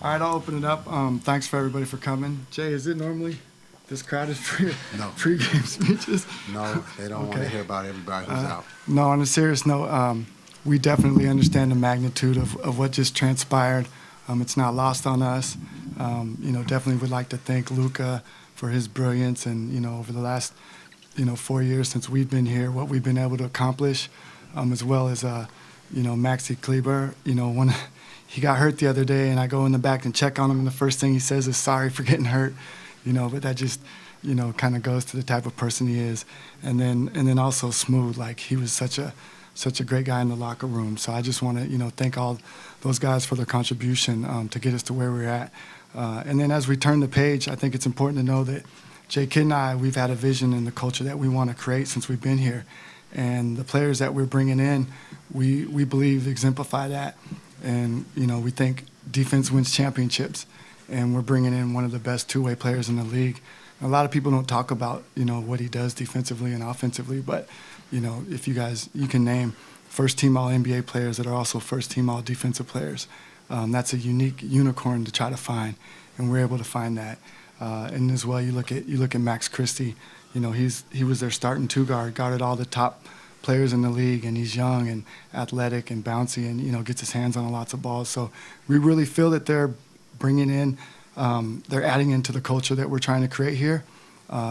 All right, I'll open it up. Thanks for everybody for coming. Jay, is it normally this crowded for your No, pregame speeches? no, they don't want to Okay. hear about everybody who's out. No, on a serious note, we definitely understand the magnitude of what just transpired. It's not lost on us. Definitely would like to thank Luka for his brilliance and, over the last, 4 years since we've been here, what we've been able to accomplish, as well as, Maxi Kleber. When he got hurt the other day and I go in the back and check on him and the first thing he says is sorry for getting hurt, but that just, kind of goes to the type of person he is. And then also Smooth, like he was such a great guy in the locker room. So I just want to, thank all those guys for their contribution to get us to where we're at. And then as we turn the page, I think it's important to know that Jay Kidd and I, we've had a vision in the culture that we want to create since we've been here. And the players that we're bringing in, we believe exemplify that. And, we think defense wins championships. And we're bringing in one of the best two-way players in the league. A lot of people don't talk about, what he does defensively and offensively, but, if you can name first-team All-NBA players that are also first-team All-Defensive players. That's a unique unicorn to try to find, and we're able to find that. And as well, you look at Max Christie. He was their starting two-guard, guarded all the top players in the league, and he's young and athletic and bouncy and, gets his hands on lots of balls. So we really feel that they're bringing in, they're adding into the culture that we're trying to create here.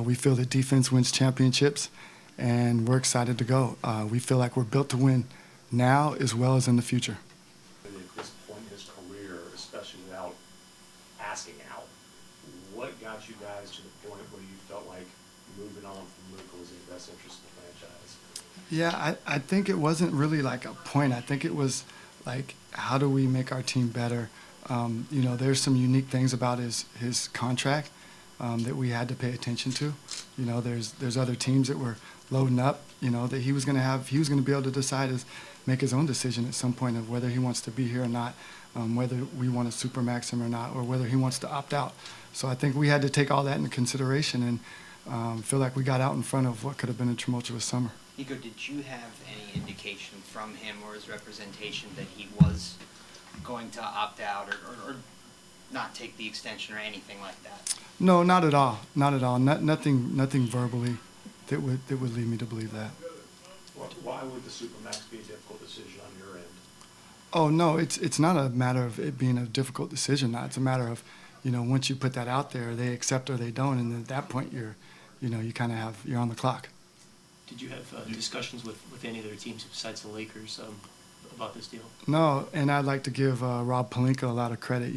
We feel that defense wins championships, and we're excited to go. We feel like we're built to win now as well as in the future. At this point in his career, especially without asking out, what got you guys to the point where you felt like moving on from Luka was in the best interest of the franchise? Yeah, I think it wasn't really like a point. I think it was like, how do we make our team better? There's some unique things about his contract that we had to pay attention to. There's other teams that were loading up, that he was going to be able to decide, make his own decision at some point of whether he wants to be here or not, whether we want to supermax him or not, or whether he wants to opt out. So I think we had to take all that into consideration and feel like we got out in front of what could have been a tumultuous summer. Nico, did you have any indication from him or his representation that he was going to opt out or not take the extension or anything like that? No, not at all. Not at all. Nothing verbally that would lead me to believe that. Why would the Supermax be a difficult decision on your end? Oh no, it's not a matter of it being a difficult decision. It's a matter of, once you put that out there, they accept or they don't, and then at that point you're on the clock. Did you have discussions with any other teams besides the Lakers about this deal? No, and I'd like to give Rob Pelinka a lot of credit.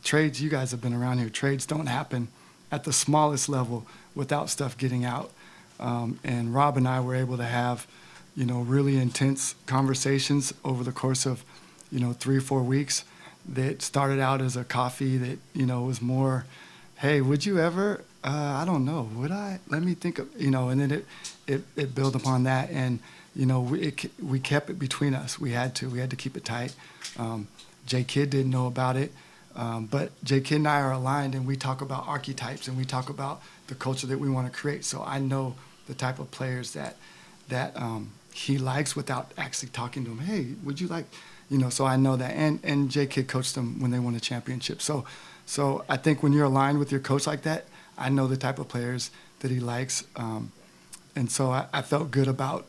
Trades, you guys have been around here, trades don't happen at the smallest level without stuff getting out. And Rob and I were able to have, really intense conversations over the course of, 3 or 4 weeks that started out as a coffee that, was more, hey, would you ever, I don't know, would I? Let me think of, and then it built upon that. And, we kept it between us. We had to keep it tight. Jay Kidd didn't know about it. But Jay Kidd and I are aligned, and we talk about archetypes, and we talk about the culture that we want to create. So I know the type of players that he likes without actually talking to him. Hey, would you like, so I know that. And Jay Kidd coached them when they won a championship. So I think when you're aligned with your coach like that, I know the type of players that he likes. And so I felt good about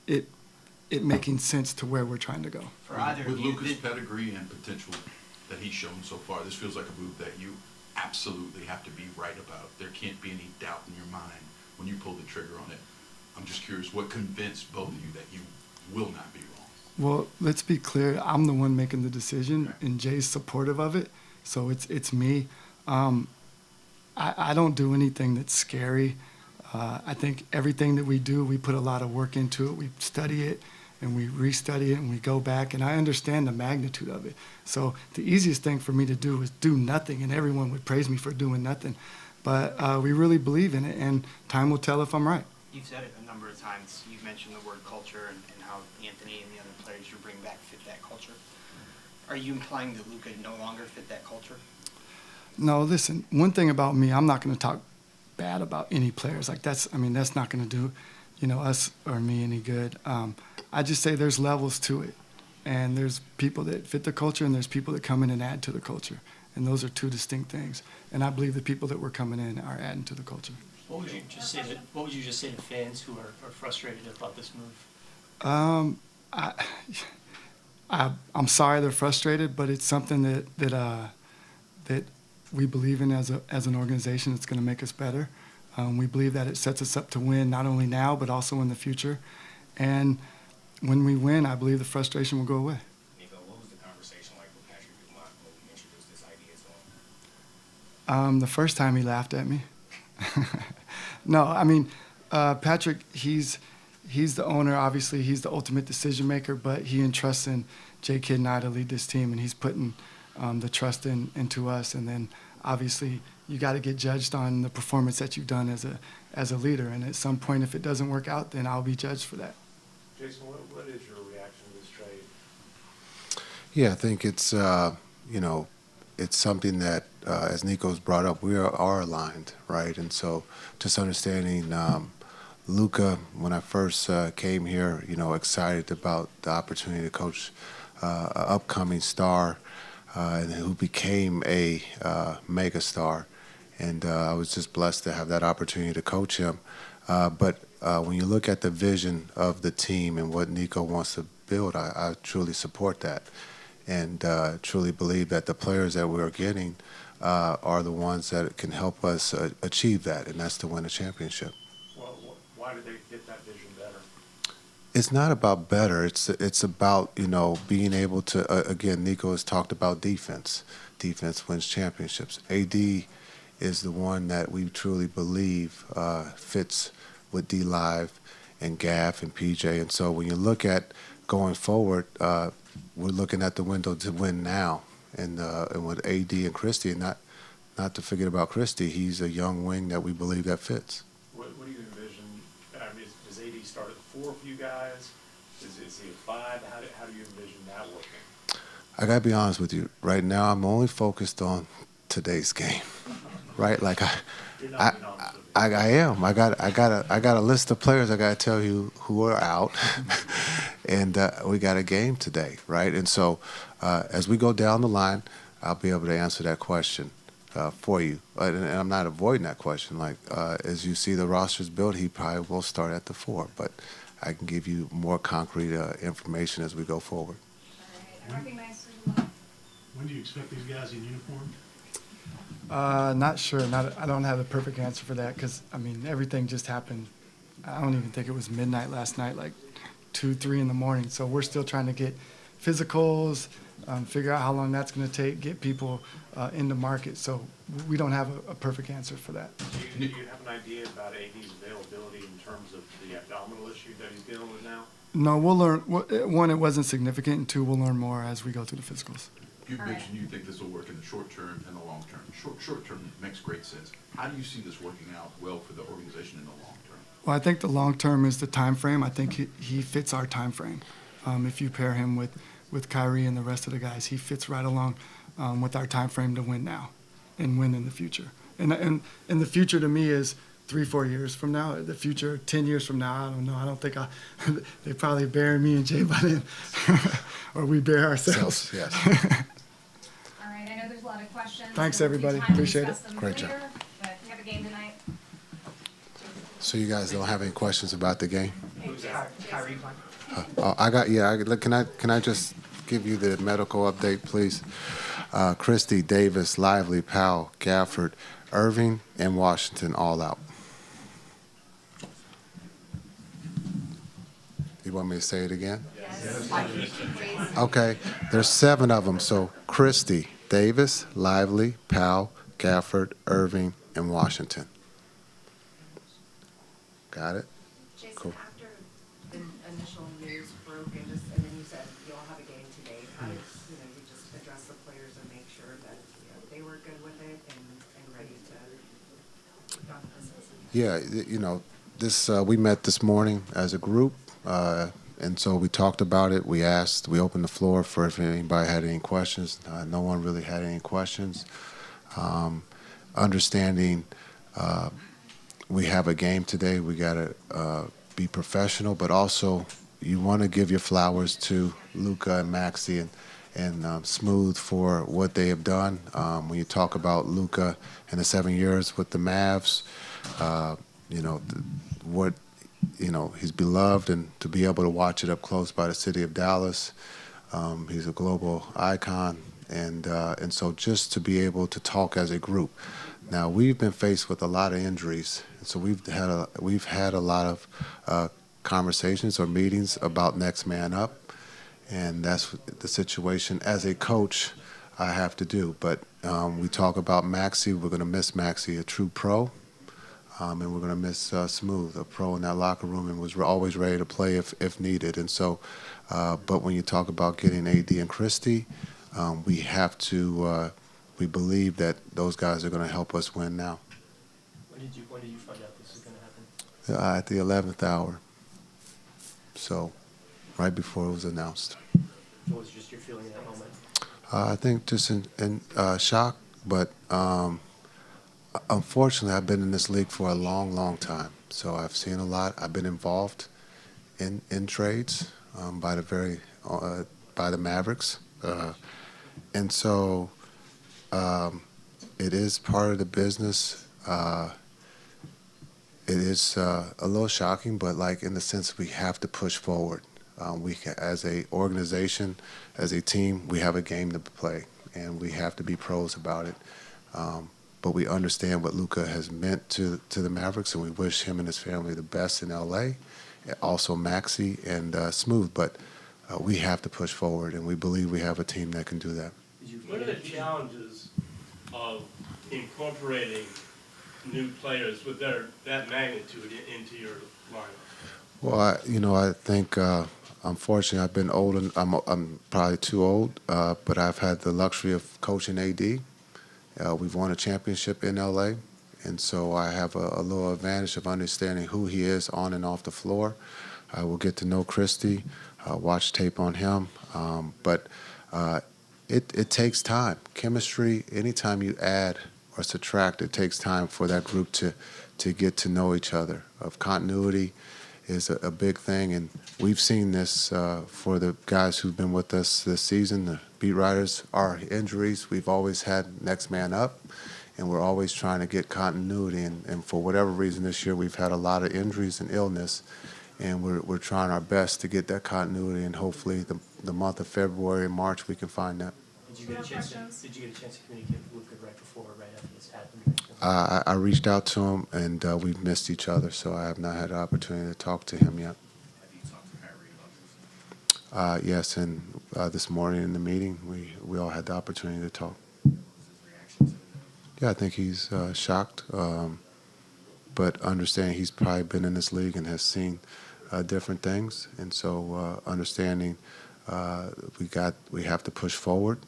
it making sense to where we're trying to go. For either With of you, Luka's pedigree and potential that he's shown so far, this feels like a move that you absolutely have to be right about. There can't be any doubt in your mind when you pull the trigger on it. I'm just curious, what convinced both of you that you will not be wrong? Well, let's be clear. I'm the one making the decision, and Jay's supportive of it, so it's me. I don't do anything that's scary. I think everything that we do, we put a lot of work into it. We study it, and we restudy it, and we go back, and I understand the magnitude of it. So the easiest thing for me to do is do nothing, and everyone would praise me for doing nothing. But we really believe in it, and time will tell if I'm right. you've said it a number of times. You've mentioned the word culture and how Anthony and the other players you bring back fit that culture. Are you implying that Luka no longer fit that culture? No, listen, one thing about me, I'm not going to talk bad about any players. Like that's not going to do, us or me any good. I just say there's levels to it. And there's people that fit the culture and there's people that come in and add to the culture. And those are two distinct things. And I believe the people that were coming in are adding to the culture. What would you just say to fans who are frustrated about this move? I'm sorry they're frustrated, but it's something that we believe in as an organization. It's going to make us better. We believe that it sets us up to win not only now but also in the future. And when we win, I believe the frustration will go away. Nico, what was the conversation like with Patrick Dumont when we introduced this idea to him? The first time he laughed at me. No, I mean, Patrick, he's the owner. Obviously, he's the ultimate decision maker, but he entrusts in J. Kidd and I to lead this team, and he's putting the trust into us. And then, obviously, you got to get judged on the performance that you've done as a leader. And at some point, if it doesn't work out, then I'll be judged for that. Jason, what is your reaction to this trade? Yeah, I think it's it's something that, as Nico's brought up, we are aligned, right? And so just understanding Luka, when I first came here, excited about the opportunity to coach an upcoming star and who became a mega star. And I was just blessed to have that opportunity to coach him. But when you look at the vision of the team and what Nico wants to build, I truly support that. And truly believe that the players that we're getting are the ones that can help us achieve that, and that's to win a championship. Well, why did they fit that vision better? It's not about better. It's about being able to. Again, Nico has talked about defense. Defense wins championships. AD is the one that we truly believe fits with D Live and Gaff and PJ. And so when you look at going forward, we're looking at the window to win now, and with AD and Christie, and not to forget about Christie. He's a young wing that we believe that fits. What do you envision? I mean, does AD start at 4 for you guys? Is he at 5? How do you envision that working? I gotta be honest with you. Right now, I'm only focused on today's game. Right? Like You're not being honest with me. I am. I got a list of players. I gotta tell you who are out, and we got a game today, right? And so, as we go down the line, I'll be able to answer that question for you. And I'm not avoiding that question. Like as you see the rosters built, he probably will start at the 4, but I can give you more concrete information as we go forward. All right, I recognize who you are. When do you expect these guys in uniform? Not sure. I don't have the perfect answer for that because, I mean, everything just happened. I don't even think it was midnight last night, like 2, 3 in the morning. So we're still trying to get physicals, figure out how long that's going to take, get people in the market. So we don't have a perfect answer for that. Do you have an idea about AD's availability in terms of the abdominal issue that he's dealing with now? No, we'll learn. One, it wasn't significant, and 2, we'll learn more as we go through the physicals. You All right. mentioned you think this will work in the short term and the long term. Short term makes great sense. How do you see this working out well for the organization in the long term? Well, I think the long term is the time frame. I think he fits our time frame. If you pair him with Kyrie and the rest of the guys, he fits right along with our time frame to win now and win in the future. And the future to me is 3-4 years from now. The future 10 years from now, I don't know. I don't think they probably bury me and Jay by then, or we bury ourselves. Yes. All right, I know there's a lot of questions. Thanks, There will be everybody. time to Appreciate it. discuss them Great job. later, But we have a game tonight. So you guys don't have any questions about the game? Kyrie Can I just give you the medical update, please? Christie, Davis, Lively, Powell, Gafford, Irving, and Washington all out. You want me to say it again? Yes. Okay, there's 7 of them. So Christie, Davis, Lively, Powell, Gafford, Irving, and Washington. Got it? Jason, Cool. after the initial news broke and then you said you'll have a game today, how did you just address the players and make sure that they were good with it and ready to go to business? Yeah, this we met this morning as a group, and so we talked about it. We opened the floor for if anybody had any questions. No one really had any questions. Understanding we have a game today, we got to be professional, but also you want to give your flowers to Luka and Maxey and Smooth for what they have done. When you talk about Luka and the 7 years with the Mavs, you know, what, you know, he's beloved, and to be able to watch it up close by the city of Dallas, he's a global icon, and so just to be able to talk as a group. Now we've been faced with a lot of injuries, and so we've had a lot of conversations or meetings about next man up, and that's the situation as a coach I have to do. But we talk about Maxey. We're going to miss Maxey, a true pro. And we're going to miss Smooth, a pro in that locker room, and was always ready to play if needed. And so, but when you talk about getting AD and Christie, we have to. We believe that those guys are going to help us win now. When did you find out this was going to happen? At the 11th hour. So, right before it was announced. What was just your feeling in that moment? I think just in shock, but. Unfortunately, I've been in this league for a long, long time, so I've seen a lot. I've been involved in trades by the Mavericks, and so it is part of the business. It is a little shocking, but like in the sense we have to push forward. As a organization, as a team, we have a game to play, and we have to be pros about it. But we understand what Luka has meant to the Mavericks, and we wish him and his family the best in L.A., also Maxey and Smooth. But we have to push forward, and we believe we have a team that can do that. What are the challenges of incorporating new players with that magnitude into your lineup? Well, I think, unfortunately, I've been old, and I'm probably too old, but I've had the luxury of coaching AD. We've won a championship in L.A., and so I have a little advantage of understanding who he is on and off the floor. I will get to know Christie, watch tape on him, but it takes time. Chemistry, anytime you add or subtract, it takes time for that group to get to know each other. Of continuity is a big thing, and we've seen this for the guys who've been with us this season, the beat writers. Our injuries, we've always had next man up, and we're always trying to get continuity, and for whatever reason this year we've had a lot of injuries and illness, and we're trying our best to get that continuity, and hopefully the month of February and March we can find that. Did you get a chance to communicate with Luka right before or right after this happened? I reached out to him, and we've missed each other, so I have not had the opportunity to talk to him yet. Have you talked to Kyrie about this? Yes, and this morning in the meeting, we all had the opportunity to talk. What's his reaction to it? Yeah, I think he's shocked, but understanding he's probably been in this league and has seen different things, and so understanding we have to push forward.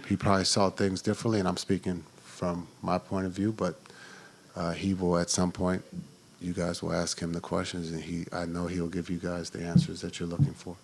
He probably saw things differently, and I'm speaking from my point of view, but he will at some point. You guys will ask him the questions, and I know he'll give you guys the answers that you're looking for.